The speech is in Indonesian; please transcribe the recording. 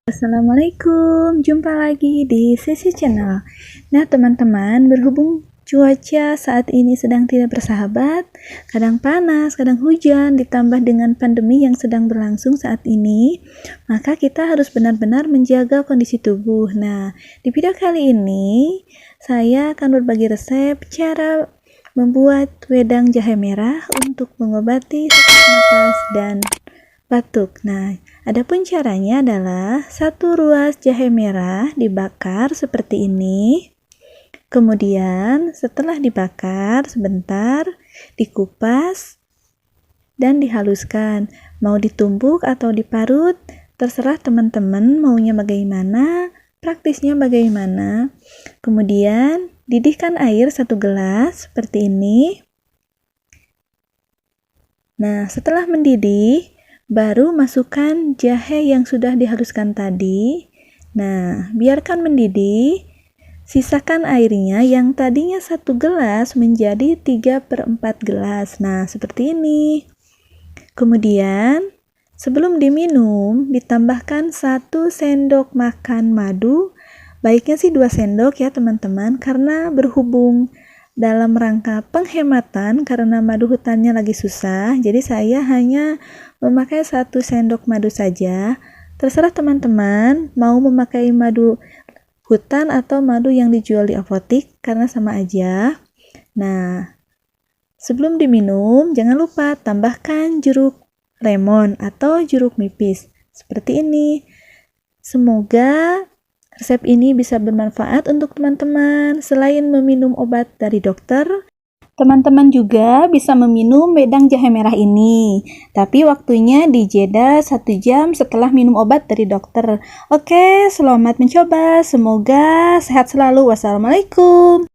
Assalamualaikum, jumpa lagi di Sisi Channel. Nah teman-teman, berhubung cuaca saat ini sedang tidak bersahabat, kadang panas, kadang hujan, ditambah dengan pandemi yang sedang berlangsung saat ini, maka kita harus benar-benar menjaga kondisi tubuh. Nah, di video kali ini, saya akan berbagi resep cara membuat wedang jahe merah untuk mengobati sesak napas dan batuk. Nah, adapun caranya adalah 1 ruas jahe merah dibakar seperti ini. Kemudian setelah dibakar sebentar, dikupas dan dihaluskan. Mau ditumbuk atau diparut, terserah teman-teman maunya bagaimana, praktisnya bagaimana. Kemudian didihkan air 1 gelas seperti ini. Nah, setelah mendidih, baru masukkan jahe yang sudah dihaluskan tadi. Nah, biarkan mendidih. Sisakan airnya yang tadinya 1 gelas menjadi 3/4 gelas. Nah, seperti ini. Kemudian, sebelum diminum, ditambahkan 1 sendok makan madu. Baiknya sih 2 sendok ya teman-teman, karena berhubung dalam rangka penghematan karena madu hutannya lagi susah, jadi saya hanya memakai 1 sendok madu saja. Terserah teman-teman mau memakai madu hutan atau madu yang dijual di apotik karena sama aja. Nah, sebelum diminum jangan lupa tambahkan jeruk lemon atau jeruk nipis seperti ini. Semoga resep ini bisa bermanfaat untuk teman-teman. Selain meminum obat dari dokter, teman-teman juga bisa meminum wedang jahe merah ini. Tapi waktunya dijeda 1 jam setelah minum obat dari dokter. Oke, selamat mencoba. Semoga sehat selalu. Wassalamualaikum.